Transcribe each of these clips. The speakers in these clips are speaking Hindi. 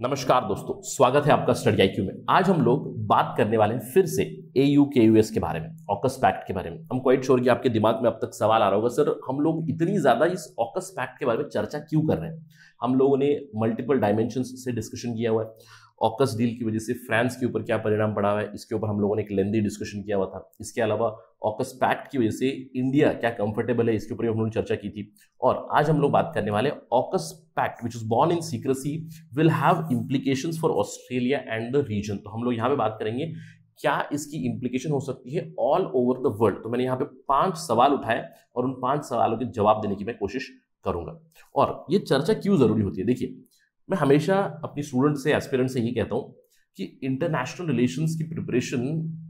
नमस्कार दोस्तों, स्वागत है आपका स्टडी आईक्यू में। आज हम लोग बात करने वाले हैं फिर से एयू के यूएस के बारे में, ऑकस पैक्ट के बारे में। हम क्वाइट श्योर कि आपके दिमाग में अब तक सवाल आ रहा होगा, सर हम लोग इतनी ज्यादा इस ऑकस पैक्ट के बारे में चर्चा क्यों कर रहे हैं। हम लोगों ने मल्टीपल डायमेंशंस से डिस्कशन किया हुआ है। ऑकस डील की वजह से फ्रांस के ऊपर क्या परिणाम पड़ा हुआ है, इसके ऊपर हम लोगों ने एक लेंदी डिस्कशन किया हुआ था। इसके अलावा ऑकस पैक्ट की वजह से इंडिया क्या कंफर्टेबल है, इसके ऊपर हम लोगों ने चर्चा की थी। और आज हम लोग बात करने वाले AUKUS pact which is born in secrecy will have implications for Australia and the region. तो हम लोग यहाँ पे बात करेंगे क्या इसकी इंप्लीकेशन हो सकती है ऑल ओवर द वर्ल्ड। तो मैंने यहाँ पे 5 सवाल उठाए और उन 5 सवालों के जवाब देने की मैं कोशिश करूंगा। और ये चर्चा क्यों जरूरी होती है, देखिए मैं हमेशा अपनी स्टूडेंट से, एस्पिरेंट से ये कहता हूँ कि इंटरनेशनल रिलेशंस की preparation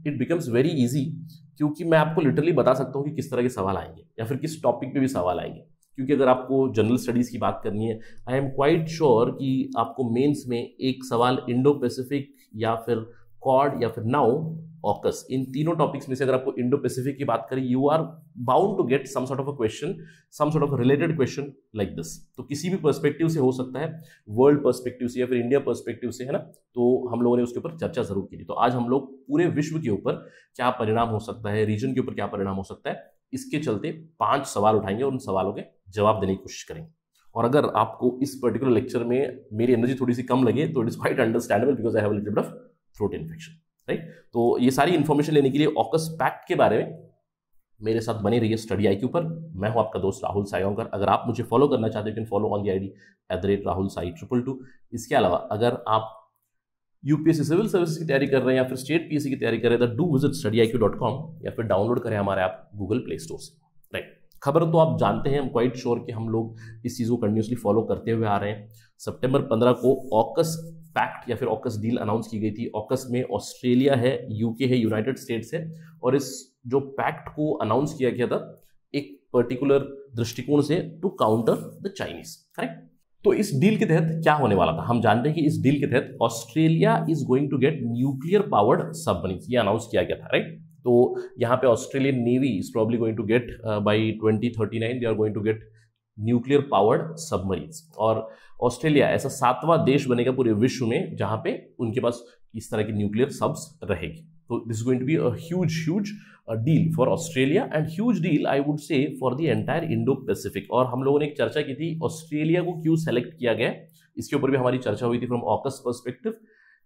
it becomes very easy, क्योंकि मैं आपको लिटरली बता सकता हूँ कि किस तरह के सवाल आएंगे या फिर किस टॉपिक पे भी सवाल आएंगे। क्योंकि अगर आपको जनरल स्टडीज की बात करनी है, आई एम क्वाइट श्योर कि आपको मेंस में एक सवाल इंडो पैसिफिक या फिर क्वाड या फिर नाउ ऑकस, इन तीनों टॉपिक्स में से अगर आपको इंडो पैसिफिक की बात करें, you are bound to get some sort of a question, some sort of related question like this. तो किसी भी पर्सपेक्टिव से हो सकता है, वर्ल्ड पर्सपेक्टिव से या फिर इंडिया पर्सपेक्टिव से, है ना। तो हम लोगों ने उसके ऊपर चर्चा जरूर की थी। तो आज हम लोग पूरे विश्व के ऊपर क्या परिणाम हो सकता है, रीजन के ऊपर क्या परिणाम हो सकता है, इसके चलते 5 सवाल उठाएंगे और उन सवालों के जवाब देने की कोशिश करेंगे। और अगर आपको इस पर्टिकुलर लेक्चर में मेरी एनर्जी थोड़ी सी कम लगे तो it is quite understandable, because I have a little bit of throat infection, right. तो ये सारी इंफॉर्मेशन लेने के लिए ऑकस पैक्ट के बारे में मेरे साथ बने रहिए स्टडी आईक्यू पर। मैं हूं आपका दोस्त राहुल सायोंकर। अगर आप मुझे फॉलो करना चाहते हैं, you can follow on the ID @rahulsai222। इसके अलावा अगर आप यूपीएससी सिविल सर्विसेज की तैयारी कर रहे हैं या फिर स्टेट पीएससी की तैयारी कर रहे हैं, तो डू विजिट studyIQ.com या फिर डाउनलोड करें हमारे ऐप गूगल प्ले स्टोर से, राइट। खबर तो आप जानते हैं, हम क्वाइट श्योर कि हम लोग इस चीज़ को कंटिन्यूसली फॉलो करते हुए आ रहे हैं। सितंबर 15 को ऑकस पैक्ट या फिर ऑकस डील अनाउंस की गई थी। ऑकस में ऑस्ट्रेलिया है, यूके है, यूनाइटेड स्टेट्स है। और इस जो पैक्ट को अनाउंस किया गया था एक पर्टिकुलर दृष्टिकोण से, to counter the Chinese, correct. तो इस डील के तहत क्या होने वाला था, हम जानते हैं कि इस डील के तहत Australia is going to get nuclear powered submarine, ये अनाउंस किया गया था, राइट। तो यहाँ पे Australian navy is probably going to get by 2039 they are going to get nuclear powered submarines. और ऑस्ट्रेलिया ऐसा 7वां देश बनेगा पूरे विश्व में जहां पे उनके पास इस तरह की न्यूक्लियर सब्स रहेगी। तो this is going to be a huge deal for Australia and huge deal I would say for the entire Indo Pacific. और हम लोगों ने एक चर्चा की थी ऑस्ट्रेलिया को क्यों सेलेक्ट किया गया, इसके ऊपर भी हमारी चर्चा हुई थी फ्रॉम ऑकस पर्सपेक्टिव,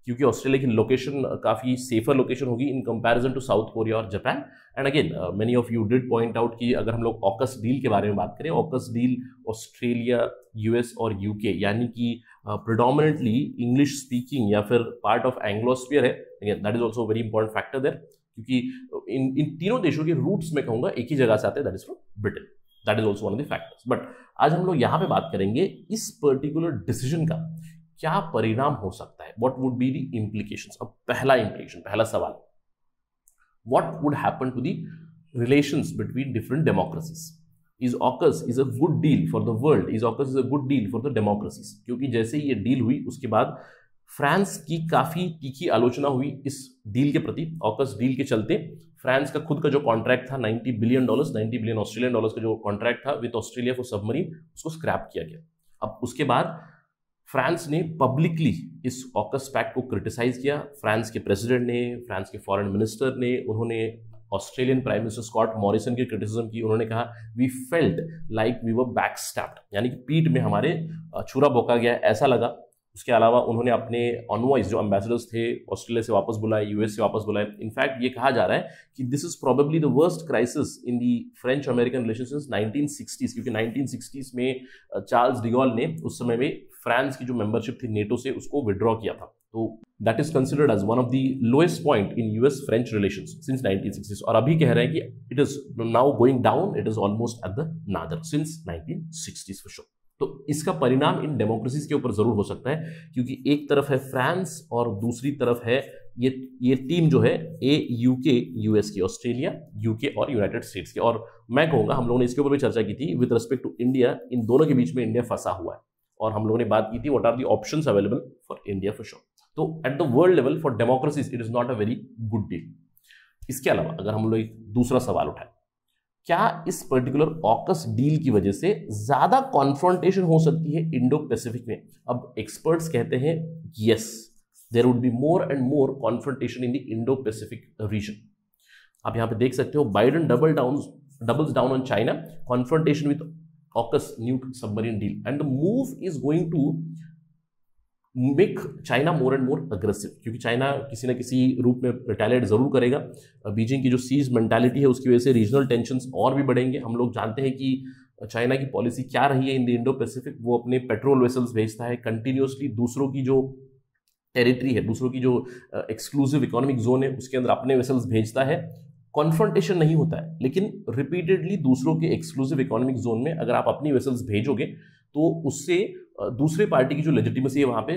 क्योंकि ऑस्ट्रेलिया की लोकेशन काफ़ी सेफर लोकेशन होगी in comparison to South Korea और Japan. And again many of you did point out कि अगर हम लोग ऑकस डील के बारे में बात करें, ऑकस डील ऑस्ट्रेलिया, यूएस और यूके यानी कि प्रिडोमिनेंटली इंग्लिश स्पीकिंग या फिर पार्ट ऑफ एंग्लोस्फीयर है। Again that is also very important factor there, क्योंकि इन तीनों देशों के रूट्स में कहूँगा एक ही जगह से आते हैं, that is from Britain. That is also one of the factors. But आज हम लोग यहाँ पे बात करेंगे इस पर्टिकुलर डिसीजन का क्या परिणाम हो सकता है, what would be the implications. अब पहला इम्प्लीकेशन, पहला सवाल, what would happen to the relations between different democracies. Is AUKUS is a good deal for the world, is AUKUS is a good deal for the democracies. क्योंकि जैसे ही ये डील हुई उसके बाद फ्रांस की काफी तीखी आलोचना हुई इस डील के प्रति। ऑकस डील के चलते फ्रांस का खुद का जो कॉन्ट्रैक्ट था $90 बिलियन, 90 बिलियन ऑस्ट्रेलियन डॉलर्स का जो कॉन्ट्रैक्ट था विद ऑस्ट्रेलिया फॉर सबमरीन, उसको स्क्रैप किया गया। अब उसके बाद फ्रांस ने पब्लिकली इस ऑकस पैक्ट को क्रिटिसाइज किया। फ्रांस के प्रेसिडेंट ने, फ्रांस के फॉरेन मिनिस्टर ने, उन्होंने Australian prime minister Scott Morrison की क्रिटिसिज्म की। उन्होंने कहा we felt like we were backstabbed, यानी कि पीठ में हमारे छुरा भोंका गया, ऐसा लगा। उसके अलावा उन्होंने अपने ऑनवॉइस जो एम्बेसडर्स थे ऑस्ट्रेलिया से वापस बुलाए, यूएस से वापस बुलाए। इनफैक्ट ये कहा जा रहा है कि this is probably the worst crisis in the French American relation since 1960s, क्योंकि 1960s में चार्ल्स डिगॉल ने उस समय में फ्रांस की जो मेंबरशिप थी नेटो से उसको विड्रॉ किया था। तो that is considered as one of the lowest point in US French relations since 1960s। और अभी कह रहे हैं कि it is now going down, it is almost at the nadir since 1960s for sure. तो इसका परिणाम इन डेमोक्रेसीज के ऊपर जरूर हो सकता है, क्योंकि एक तरफ है फ्रांस और दूसरी तरफ है ये टीम जो है यूके यूएस की, ऑस्ट्रेलिया, यूके और यूनाइटेड स्टेट्स की। और मैं कहूंगा हम लोगों ने इसके ऊपर भी चर्चा की थी विद रिस्पेक्ट टू इंडिया, इन दोनों के बीच में इंडिया फंसा हुआ है। और हम लोगों ने बात की थी what are the options available for India for sure. तो at the world level for democracies it is not a very good deal. इसके अलावा अगर हम लोग एक दूसरा सवाल उठाएं, क्या इस पर्टिकुलर ऑकस डील की वजह से ज्यादा कॉन्फ्रंटेशन हो सकती है इंडो पैसिफिक में? अब एक्सपर्ट्स कहते हैं yes, there would be more and more confrontation in the Indo Pacific region. आप यहां पे देख सकते हो Biden doubles down on China confrontation with AUKUS nuke submarine deal and the move is going to make China more and more aggressive, क्योंकि चाइना किसी ना किसी रूप में रिटेलिएट जरूर करेगा। बीजिंग की जो सीज मेंटालिटी है उसकी वजह से रीजनल टेंशंस और भी बढ़ेंगे। हम लोग जानते हैं कि चाइना की पॉलिसी क्या रही है इन द इंडो पैसिफिक। वो अपने पेट्रोल वेसल्स भेजता है कंटिन्यूसली, दूसरों की जो टेरिटरी है, दूसरों की जो एक्सक्लूसिव इकोनॉमिक जोन है उसके अंदर अपने वेसल्स भेजता है। कॉन्फ्रंटेशन नहीं होता है, लेकिन रिपीटेडली दूसरों के एक्सक्लूसिव इकोनॉमिक जोन में अगर आप अपनी वेसल्स भेजोगे तो उससे दूसरे पार्टी की जो लेजिटिमेसी है वहां पे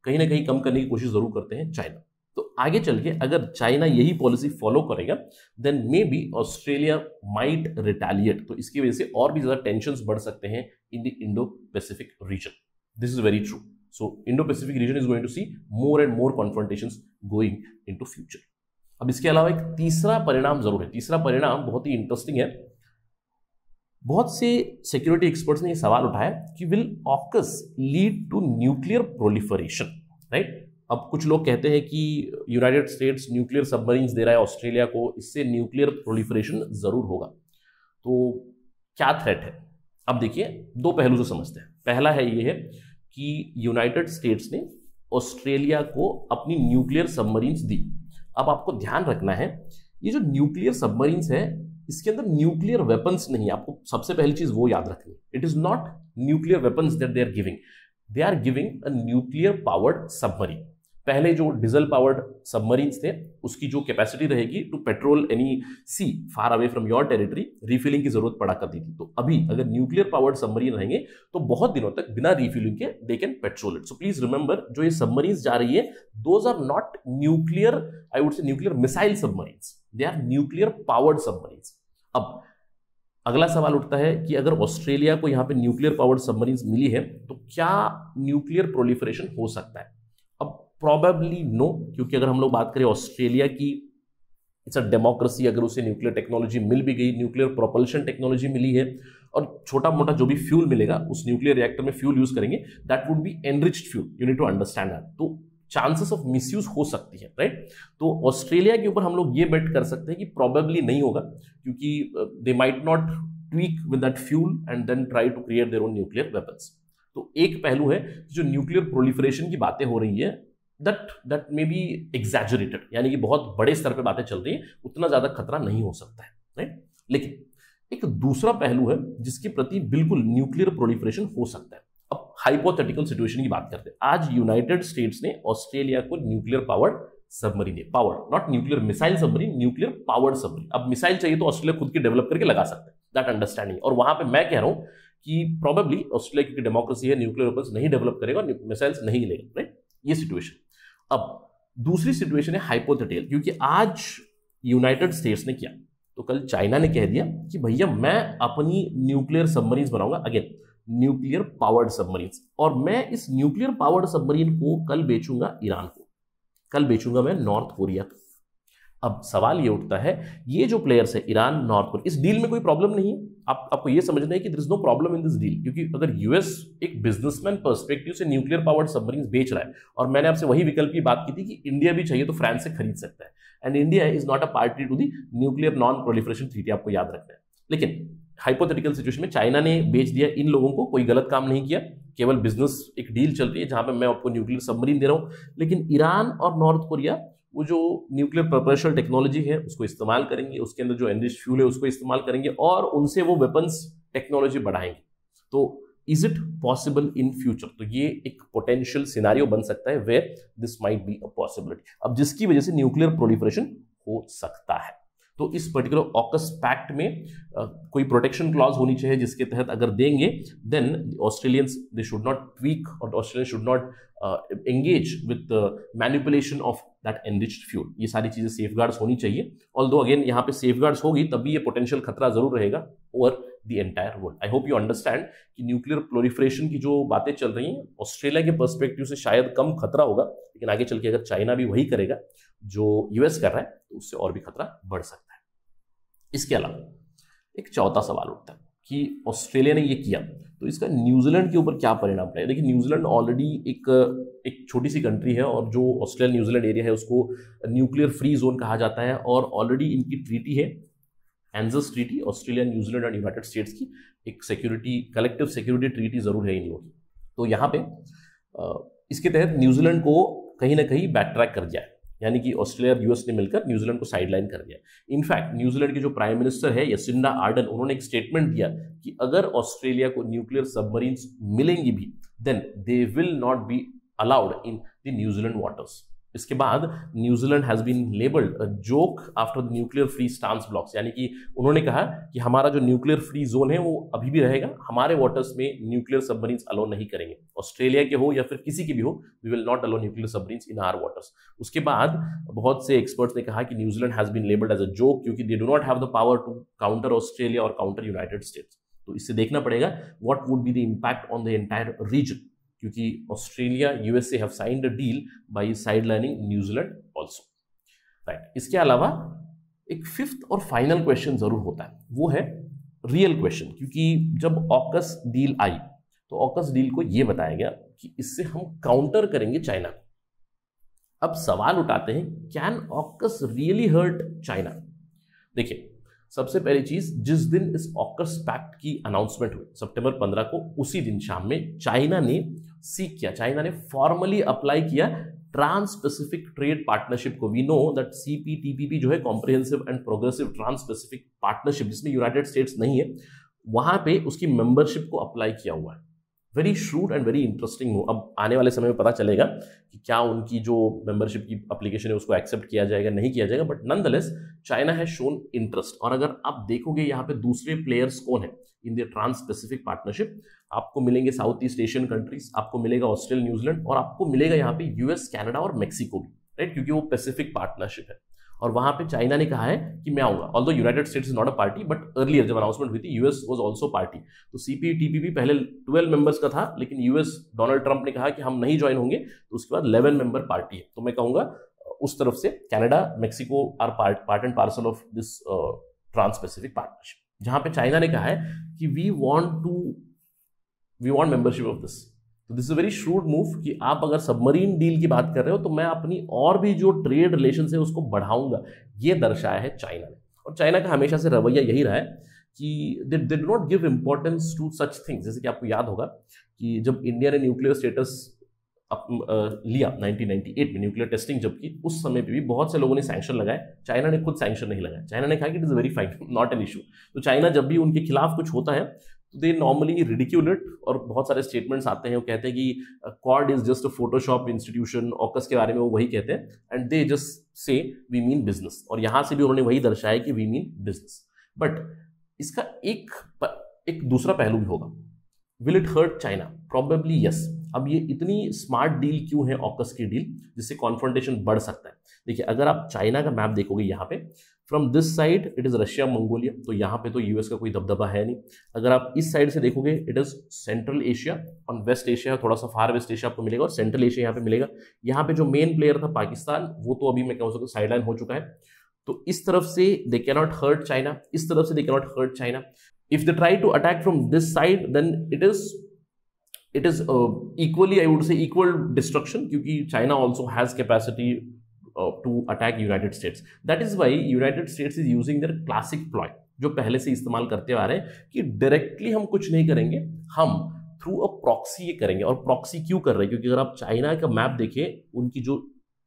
कहीं ना कहीं कम करने की कोशिश जरूर करते हैं चाइना। तो आगे चल के अगर चाइना यही पॉलिसी फॉलो करेगा then maybe Australia might retaliate, तो इसकी वजह से और भी ज्यादा टेंशंस बढ़ सकते हैं in the Indo Pacific region. This is very true. So Indo Pacific region is going to see more and more confrontations going into future. अब इसके अलावा एक तीसरा परिणाम जरूर है। तीसरा परिणाम बहुत ही इंटरेस्टिंग है। बहुत से सिक्योरिटी एक्सपर्ट्स ने यह सवाल उठाया कि will AUKUS lead to nuclear proliferation, right? अब कुछ लोग कहते हैं कि यूनाइटेड स्टेट्स न्यूक्लियर सबमरीन्स दे रहा है ऑस्ट्रेलिया को, इससे न्यूक्लियर प्रोलिफरेशन जरूर होगा। तो क्या थ्रेट है? अब देखिए, दो पहलू से समझते हैं। पहला है ये है कि यूनाइटेड स्टेट्स ने ऑस्ट्रेलिया को अपनी न्यूक्लियर सबमरीन्स दी। अब आपको ध्यान रखना है, ये जो न्यूक्लियर सबमरीन्स है इसके अंदर न्यूक्लियर वेपन्स नहीं है। आपको सबसे पहली चीज वो याद रखनी, it is not nuclear weapons that they are giving a nuclear powered submarine. पहले जो डीजल पावर्ड सबमरीन्स थे उसकी जो कैपेसिटी रहेगी to patrol any sea far away from your territory, refilling की जरूरत पड़ा करती थी। तो अभी अगर न्यूक्लियर पावर्ड सबमरीन रहेंगे तो बहुत दिनों तक बिना रिफिलिंग के they can patrol it. So please remember, जो ये सबमरीन्स जा रही है those are not nuclear, I would say nuclear missile submarines, they are nuclear powered submarines. अब अगला सवाल उठता है कि अगर ऑस्ट्रेलिया को यहां पे न्यूक्लियर पावर्ड सबमरीन्स मिली है तो क्या न्यूक्लियर प्रोलिफरेशन हो सकता है? अब प्रोबेबली नो, क्योंकि अगर हम लोग बात करें ऑस्ट्रेलिया की, इट्स अ डेमोक्रेसी, अगर उसे न्यूक्लियर टेक्नोलॉजी मिल भी गई, न्यूक्लियर प्रोपल्शन टेक्नोलॉजी मिली है और छोटा मोटा जो भी फ्यूल मिलेगा उस न्यूक्लियर रिएक्टर में फ्यूल यूज करेंगे, that would be enriched fuel, you need to understand that. तो चांसेस ऑफ मिसयूज हो सकती है, राइट? तो ऑस्ट्रेलिया के ऊपर हम लोग ये बेट कर सकते हैं कि प्रोबेबली नहीं होगा, क्योंकि they might not tweak with that fuel and then try to create their own nuclear weapons. तो एक पहलू है जो न्यूक्लियर प्रोलिफरेशन की बातें हो रही है that may be exaggerated, यानी कि बहुत बड़े स्तर पे बातें चल रही है, उतना ज्यादा खतरा नहीं हो सकता है, राइट? लेकिन एक दूसरा पहलू है जिसके प्रति बिल्कुल न्यूक्लियर प्रोलिफरेशन हो सकता है। अब हाइपोथेटिकल सिचुएशन की बात करते हैं। आज यूनाइटेड स्टेट्स ने ऑस्ट्रेलिया को nuclear powered submarine, powered not nuclear missile submarine, nuclear powered submarine. अब मिसाइल चाहिए तो ऑस्ट्रेलिया खुद की डेवलप करके लगा सकता है, दैट अंडरस्टैंडिंग। और वहां पे मैं कह रहा हूं कि प्रोबेबली ऑस्ट्रेलिया क्योंकि डेमोक्रेसी है, न्यूक्लियर वेपन्स नहीं डेवलप करेगा और मिसाइल्स नहीं लेगा, राइट? ये सिचुएशन। अब दूसरी सिचुएशन है हाइपोथेटिकल, क्योंकि आज यूनाइटेड स्टेट्स ने किया तो कल चाइना ने कह दिया कि भैया मैं अपनी न्यूक्लियर सबमरीन्स बनाऊंगा, अगेन न्यूक्लियर पावर्ड सबमरीन्स, और मैं इस न्यूक्लियर पावर्ड सबमरीन को कल बेचूंगा ईरान को, कल बेचूंगा मैं नॉर्थ कोरिया को। अब सवाल ये उठता है, ये जो प्लेयर्स है ईरान, नॉर्थ कोरिया, इस डील में कोई प्रॉब्लम नहीं है। आपको ये समझना है कि there is no problem in this deal, क्योंकि अगर यूएस एक बिजनेसमैन पर्सपेक्टिव से न्यूक्लियर पावर्ड सबमरीन्स बेच रहा है, और मैंने आपसे वही विकल्प की बात की थी कि इंडिया भी चाहिए तो फ्रांस से खरीद सकता है, and India is not a party to the nuclear non proliferation treaty, आपको याद रखना है। लेकिन हाइपोथेटिकल सिचुएशन में चाइना ने बेच दिया इन लोगों को, कोई गलत काम नहीं किया, केवल बिजनेस एक डील चल रही है जहां पे मैं आपको न्यूक्लियर सबमरीन दे रहा हूं। लेकिन ईरान और नॉर्थ कोरिया वो जो न्यूक्लियर प्रोपल्शन टेक्नोलॉजी है उसको इस्तेमाल करेंगे, उसके अंदर जो एनरिच्ड फ्यूल है उसको इस्तेमाल करेंगे और उनसे वो वेपन्स टेक्नोलॉजी बढ़ाएंगे। तो is it possible in future? तो ये एक पोटेंशियल सिनेरियो बन सकता है where this might be a possibility, अब जिसकी वजह से न्यूक्लियर प्रोलिफरेशन हो सकता है। तो इस पर्टिकुलर ऑकस पैक्ट में कोई प्रोटेक्शन क्लॉज होनी चाहिए जिसके तहत अगर देंगे then Australians they should not tweak और Australian should not engage with manipulation of that enriched fuel. ये सारी चीजें सेफगार्ड्स होनी चाहिए, ऑल्दो अगेन यहाँ पे सेफगार्ड्स होगी तभी ये पोटेंशियल खतरा जरूर रहेगा over the entire world. I hope you understand कि न्यूक्लियर प्रोलिफरेशन की जो बातें चल रही हैं ऑस्ट्रेलिया के पर्सपेक्टिव से शायद कम खतरा होगा, लेकिन आगे चल के अगर चाइना भी वही करेगा जो यूएस कर रहा है तो उससे और भी खतरा बढ़ सकता है। इसके अलावा एक चौथा सवाल उठता है कि ऑस्ट्रेलिया ने ये किया तो इसका न्यूजीलैंड के ऊपर क्या परिणाम पड़ेगा। देखिए न्यूजीलैंड ऑलरेडी एक छोटी सी कंट्री है और जो ऑस्ट्रेलिया न्यूजीलैंड एरिया है उसको न्यूक्लियर फ्री जोन कहा जाता है और ऑलरेडी इनकी ट्रीटी है एंजस ट्रीटी, ऑस्ट्रेलिया न्यूजीलैंड और यूनाइटेड स्टेट्स की एक सिक्योरिटी कलेक्टिव सिक्योरिटी ट्रीटी जरूर है इन लोगों की। तो यहाँ पे इसके तहत न्यूजीलैंड को कहीं ना कहीं बैक ट्रैक कर दिया है, यानी कि ऑस्ट्रेलिया और यूएस ने मिलकर न्यूजीलैंड को साइडलाइन कर दिया। इनफैक्ट न्यूजीलैंड के जो प्राइम मिनिस्टर है यसिंडा आर्डन, उन्होंने एक स्टेटमेंट दिया कि अगर ऑस्ट्रेलिया को न्यूक्लियर सबमरीन्स मिलेंगी भी then they will not be allowed in the New Zealand waters. इसके बाद New Zealand has been labelled a joke after the nuclear free stance blocks, यानी कि उन्होंने कहा कि हमारा जो न्यूक्लियर फ्री जोन है वो अभी भी रहेगा, हमारे वाटर्स में न्यूक्लियर सबमरीन्स अलाउ नहीं करेंगे, ऑस्ट्रेलिया के हो या फिर किसी के भी हो, we will not allow nuclear submarines in our waters. उसके बाद बहुत से एक्सपर्ट्स ने कहा कि New Zealand has been labelled as a joke क्योंकि they do not have the power to counter Australia और काउंटर यूनाइटेड स्टेट्स। तो इससे देखना पड़ेगा what would be the impact on the entire region, क्योंकि Australia USA have signed a deal by sidelining New Zealand also, right. इसके अलावा एक फिफ्थ और फाइनल क्वेश्चन जरूर होता है, वो है रियल क्वेश्चन, क्योंकि जब ऑकस डील आई तो ऑकस डील को यह बताया गया कि इससे हम काउंटर करेंगे चाइना को। अब सवाल उठाते हैं can AUKUS really hurt China. देखिए सबसे पहली चीज, जिस दिन इस ऑकस पैक्ट की अनाउंसमेंट हुई सितंबर 15 को, उसी दिन शाम में चाइना ने सीक किया, चाइना ने फॉर्मली अप्लाई किया ट्रांस पैसिफिक ट्रेड पार्टनरशिप को। वी नो दैट सीपीटीपीपी जो है comprehensive and progressive trans Pacific partnership, जिसमें यूनाइटेड स्टेट्स नहीं है, वहां पे उसकी मेंबरशिप को अप्लाई किया हुआ है। Very shrewd and very interesting move. अब आने वाले समय में पता चलेगा कि क्या उनकी जो मेंबरशिप की एप्लीकेशन है उसको एक्सेप्ट किया जाएगा नहीं किया जाएगा, but nonetheless China has shown interest. और अगर आप देखोगे यहाँ पे दूसरे प्लेयर्स कौन है in the trans Pacific partnership, आपको मिलेंगे साउथ ईस्ट एशियन कंट्रीज, आपको मिलेगा ऑस्ट्रेलिया न्यूजीलैंड, और आपको मिलेगा यहाँ पे यूएस कनाडा और मेक्सिको भी, राइट, क्योंकि वो पैसिफिक पार्टनरशिप है। और वहां पे चाइना ने कहा है कि मैं आऊंगा, although United states is not a party, but earlier जब अनाउंसमेंट हुई थी यूएस वाज आल्सो पार्टी। तो सीपीटीपीपी पहले 12 मेंबर्स का था, लेकिन यूएस डोनाल्ड ट्रंप ने कहा कि हम नहीं ज्वाइन होंगे, तो उसके बाद 11 मेंबर पार्टी है। तो मैं कहूंगा उस तरफ से Canada Mexico are part and parcel of this Trans Pacific Partnership, जहां पे चाइना ने कहा है कि we want membership of this. तो this is a very shrewd move कि आप अगर सबमरीन डील की बात कर रहे हो तो मैं अपनी और भी जो ट्रेड रिलेशन है उसको बढ़ाऊंगा, ये दर्शाया है चाइना ने। और चाइना का हमेशा से रवैया यही रहा है कि they do not give importance to such things. जैसे कि आपको याद होगा कि जब इंडिया ने न्यूक्लियर स्टेटस लिया 1998 में, न्यूक्लियर टेस्टिंग जब की, उस समय पे भी बहुत से लोगों ने सैंक्शन लगाए, चाइना ने खुद सैंक्शन नहीं लगाया। चाइना ने कहा कि it is very fine, not an issue. तो चाइना जब भी उनके खिलाफ कुछ होता है तो दे नॉर्मली रिडिक्यूल इट, और बहुत सारे स्टेटमेंट्स आते हैं, वो कहते हैं कि Quad is just a photoshop institution, AUKUS के बारे में वो वही कहते हैं, and they just say we mean business. और यहां से भी उन्होंने वही दर्शाया कि वी मीन बिजनेस। बट इसका एक दूसरा पहलू भी होगा, will it hurt China? Probably yes. अब ये इतनी स्मार्ट डील क्यों है ऑकस की डील, जिससे कॉन्फ्रंटेशन बढ़ सकता है? देखिए अगर आप चाइना का मैप देखोगे, यहाँ पे from this side it is Russia Mongolia, तो यहाँ पे तो यूएस का कोई दबदबा है नहीं। अगर आप इस साइड से देखोगे it is Central Asia, on West Asia, थोड़ा सा फार वेस्ट एशिया आपको मिलेगा, और सेंट्रल एशिया यहाँ पे मिलेगा। यहाँ पे जो मेन प्लेयर था पाकिस्तान, वो तो अभी मैं कह सकता हूँ साइडलाइन हो चुका है। तो इस तरफ से they can not hurt China, इस तरफ से they can not hurt China. If they try to attack from this side then it is equally, I would say, equal destruction, क्योंकि China also has capacity to attack United States. That is why United States is using their classic ploy, जो पहले से इस्तेमाल करते आ रहे हैं, कि डायरेक्टली हम कुछ नहीं करेंगे, हम थ्रू अ प्रॉक्सी ये करेंगे। और प्रॉक्सी क्यों कर रहे हैं? क्योंकि अगर आप चाइना का मैप देखें, उनकी जो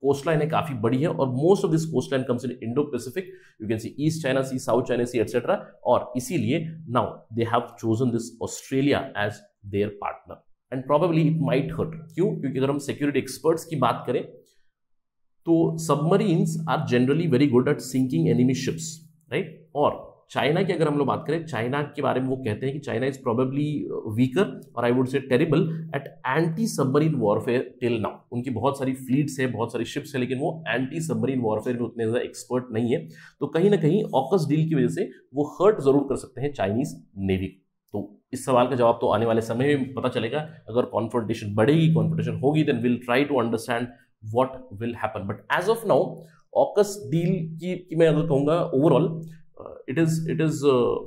कोस्ट लाइन है काफी बड़ी है, और most of this coast line comes in Indo Pacific, you can see East China Sea, South China Sea, etcetera. और इसीलिए now they have chosen this Australia as their partner, and probably it might hurt. क्यों? क्योंकि अगर हम सिक्योरिटी एक्सपर्ट्स की बात करें तो submarines are generally very good at sinking enemy ships, right. और चाइना की अगर हम लोग बात करें, चाइना के बारे में वो कहते हैं कि चाइना इज प्रोबेबली वीकर और I would say terrible at anti submarine warfare till now. उनकी बहुत सारी फ्लीट्स है, बहुत सारी शिप्स है, लेकिन वो एंटी सबमरीन वॉरफेयर में उतने ज्यादा एक्सपर्ट नहीं है। तो कहीं ना कहीं ऑकस डील की वजह से वो हर्ट जरूर कर सकते हैं चाइनीज नेवी को। तो इस सवाल का जवाब तो आने वाले समय में पता चलेगा। अगर कॉन्फ्रंटेशन बढ़ेगी, कॉन्फ्रंटेशन होगी, then will try to understand what will happen. But as of now AUKUS deal की मैं अगर कहूंगा overall it is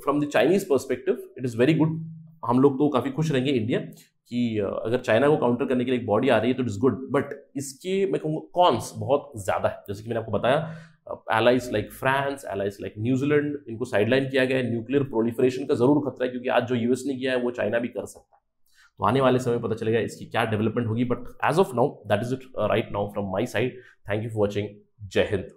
from the Chinese perspective it is very good. हम लोग तो काफी खुश रहेंगे इंडिया कि अगर चाइना को काउंटर करने के लिए एक बॉडी आ रही है तो इट इज गुड, बट इसके मैं कहूँगा कॉन्स बहुत ज्यादा है। जैसे कि मैंने आपको बताया allies like France, allies like New Zealand, इनको साइडलाइन किया गया है। न्यूक्लियर प्रोलिफरेशन का जरूर खतरा है, क्योंकि आज जो यूएस ने किया है वो चाइना भी कर सकता है। तो आने वाले समय पता चलेगा इसकी क्या डेवलपमेंट होगी, but as of now that is it right now from my side. Thank you for watching. जय हिंद।